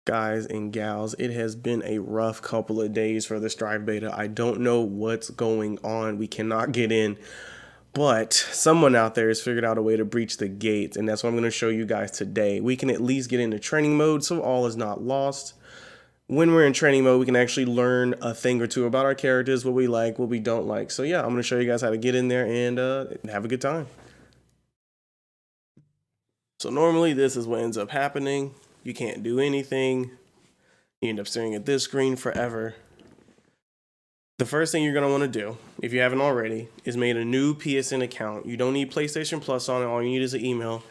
Guys and gals, it has been a rough couple of days for the Strive beta. I don't know what's going on. We cannot get in, but someone out there has figured out a way to breach the gates, and that's what I'm going to show you guys today. We can at least get into training mode, so all is not lost. When we're in training mode, we can actually learn a thing or two about our characters, what we like, what we don't like. So yeah, I'm going to show you guys how to get in there and have a good time. So normally this is what ends up happening. You can't do anything. You end up staring at this screen forever. The first thing you're going to want to do, if you haven't already, is make a new PSN account. You don't need PlayStation Plus on it. All you need is an email.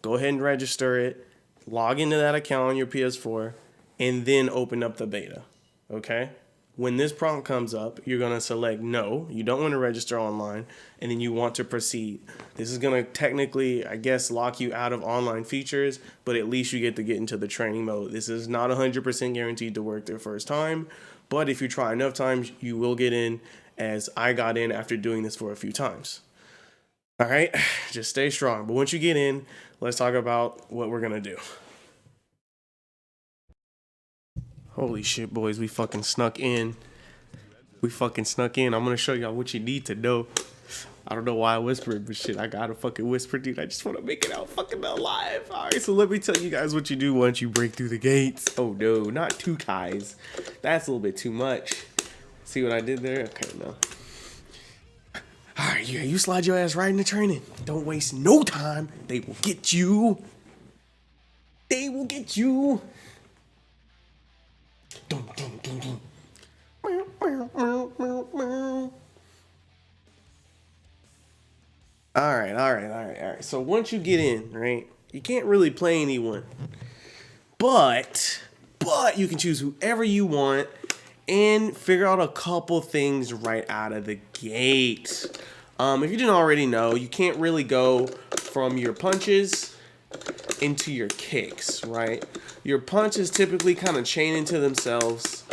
Go ahead and register it. Log into that account on your PS4, and then open up the beta. Okay? When this prompt comes up, you're going to select no. You don't want to register online, and then you want to proceed. This is going to technically, I guess, lock you out of online features, but at least you get to get into the training mode. This is not 100% guaranteed to work their first time, but if you try enough times, you will get in, as I got in after doing this for a few times. All right, just stay strong. But once you get in, let's talk about what we're going to do. Holy shit, boys, we fucking snuck in. I'm going to show y'all what you need to know. I don't know why I whispered, but shit, I gotta fucking whisper, dude. I just want to make it out fucking alive. All right, so let me tell you guys what you do once you break through the gates. Oh, no, not two guys. That's a little bit too much. See what I did there? Okay, no. All right, yeah, you slide your ass right into training. Don't waste no time. They will get you. They will get you. Dum, dum, dum, dum. All right. So once you get in, right, you can't really play anyone, but you can choose whoever you want and figure out a couple things right out of the gate. If you didn't already know, you can't really go from your punches into your kicks, right? Your punches typically kind of chain into themselves.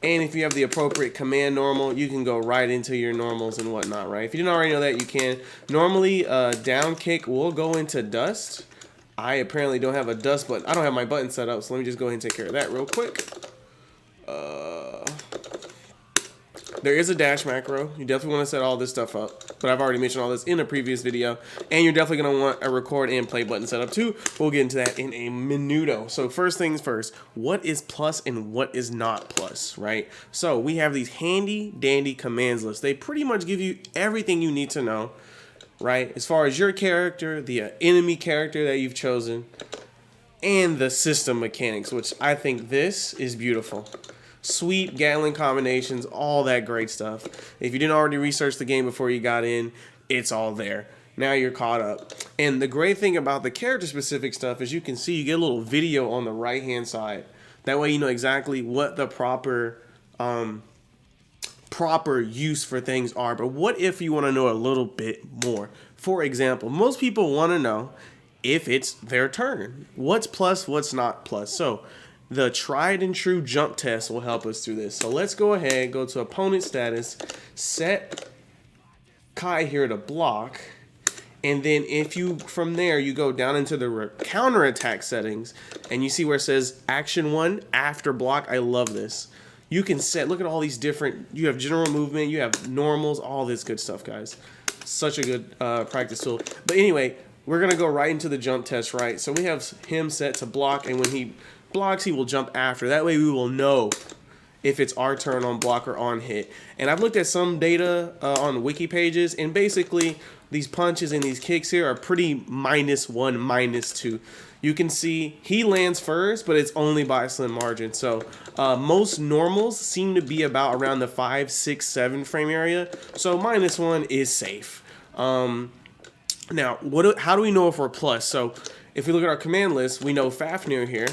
And if you have the appropriate command normal, you can go right into your normals and whatnot, right? If you didn't already know that, you can. Normally, down kick will go into dust. I apparently don't have a dust button. I don't have my button set up, so let me just go ahead and take care of that real quick. There is a dash macro. You definitely want to set all this stuff up, but I've already mentioned all this in a previous video. And you're definitely going to want a record and play button set up too. We'll get into that in a minuto. So first things first, what is plus and what is not plus, right? So we have these handy dandy commands lists. They pretty much give you everything you need to know, right? As far as your character, the enemy character that you've chosen, and the system mechanics, which I think this is beautiful. Sweet Gatling combinations, all that great stuff. If you didn't already research the game before you got in, it's all there. Now you're caught up. And the great thing about the character-specific stuff is you can see you get a little video on the right-hand side. That way you know exactly what the proper use for things are. But what if you want to know a little bit more? For example, most people want to know if it's their turn. What's plus, what's not plus. So the tried and true jump test will help us through this. So let's go ahead, go to opponent status, set Kai here to block, and then if you, from there, you go down into the counter attack settings, and you see where it says action 1 after block. I love this. You can set, look at all these different, you have general movement, you have normals, all this good stuff, guys. Such a good practice tool. But anyway, we're going to go right into the jump test, right? So we have him set to block, and when he blocks, he will jump after. That way we will know if it's our turn on block or on hit. And I've looked at some data on wiki pages, and basically these punches and these kicks here are pretty -1, -2. You can see he lands first, but it's only by a slim margin. So most normals seem to be about around the 5, 6, 7 frame area. So -1 is safe. Now, how do we know if we're plus? So if we look at our command list, we know Fafnir here.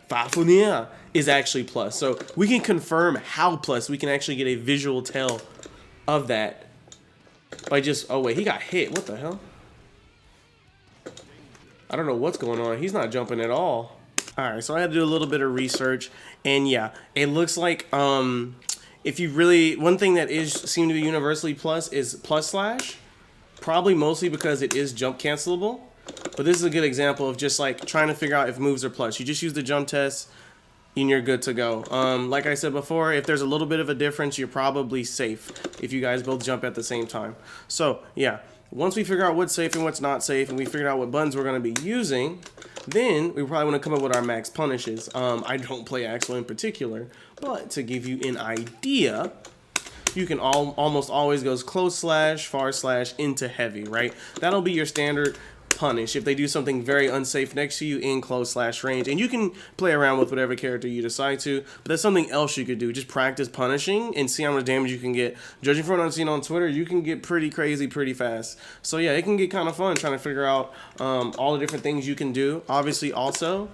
Fafnir is actually plus. So we can confirm how plus. We can actually get a visual tell of that by just, oh wait, he got hit. What the hell? I don't know what's going on. He's not jumping at all. All right, so I had to do a little bit of research, and yeah, it looks like if you really, one thing that seem to be universally plus is plus slash, probably mostly because it is jump cancelable. But this is a good example of just like trying to figure out if moves are plus. You just use the jump test and you're good to go. Like I said before, if there's a little bit of a difference, you're probably safe if you guys both jump at the same time. So yeah, once we figure out what's safe and what's not safe, and we figured out what buttons we're going to be using, then we probably want to come up with our max punishes. I don't play Axel in particular, but to give you an idea, you can almost always goes close slash, far slash, into heavy, right? That'll be your standard punish if they do something very unsafe next to you in close slash range. And you can play around with whatever character you decide to, but that's something else you could do. Just practice punishing and see how much damage you can get. Judging from what I've seen on Twitter, you can get pretty crazy pretty fast. So yeah, it can get kind of fun trying to figure out all the different things you can do. Obviously also,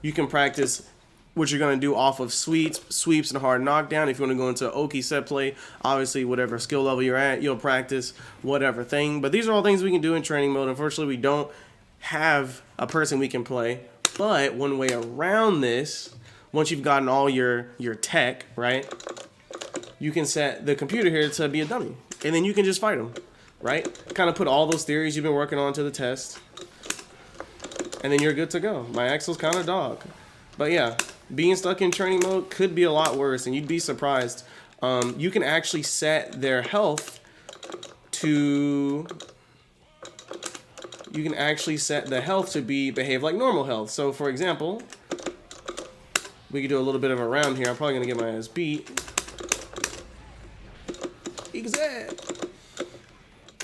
you can practice what you're going to do off of sweeps, and hard knockdown. If you want to go into Oki set play, obviously whatever skill level you're at, you'll practice whatever thing. But these are all things we can do in training mode. Unfortunately, we don't have a person we can play. But one way around this, once you've gotten all your tech, right, you can set the computer here to be a dummy. And then you can just fight them, right? Kind of put all those theories you've been working on to the test. And then you're good to go. My Axel's kind of dog. But yeah, being stuck in training mode could be a lot worse, and you'd be surprised. You can actually set their health to... You can actually set the health to behave like normal health. So, for example, we could do a little bit of a round here. I'm probably going to get my ass beat. Exact.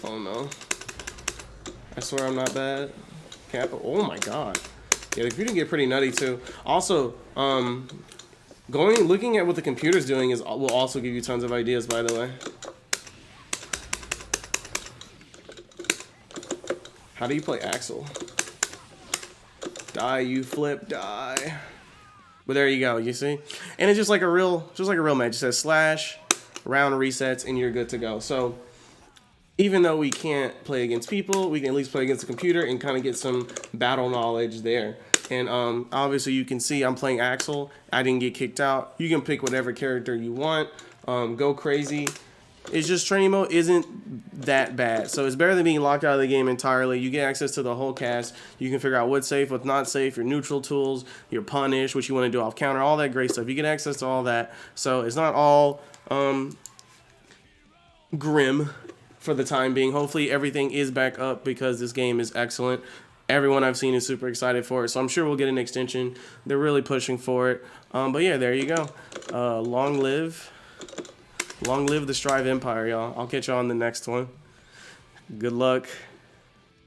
Oh, no. I swear I'm not bad. Oh, my God. Yeah, the computer can get pretty nutty too. Also, looking at what the computer's doing will also give you tons of ideas, by the way. How do you play Axel? Die, you flip, die. But there you go, you see? And it's just like a real match. It says slash, round resets, and you're good to go. So even though we can't play against people, we can at least play against the computer and kind of get some battle knowledge there. And obviously you can see I'm playing Axel. I didn't get kicked out. You can pick whatever character you want. Go crazy. It's just training mode isn't that bad. So it's better than being locked out of the game entirely. You get access to the whole cast. You can figure out what's safe, what's not safe, your neutral tools, your punish, what you want to do off counter, all that great stuff. You get access to all that. So it's not all grim for the time being. Hopefully everything is back up because this game is excellent. Everyone I've seen is super excited for it, so I'm sure we'll get an extension. They're really pushing for it. But yeah, there you go. Long live the Strive Empire, y'all. I'll catch y'all on the next one. Good luck.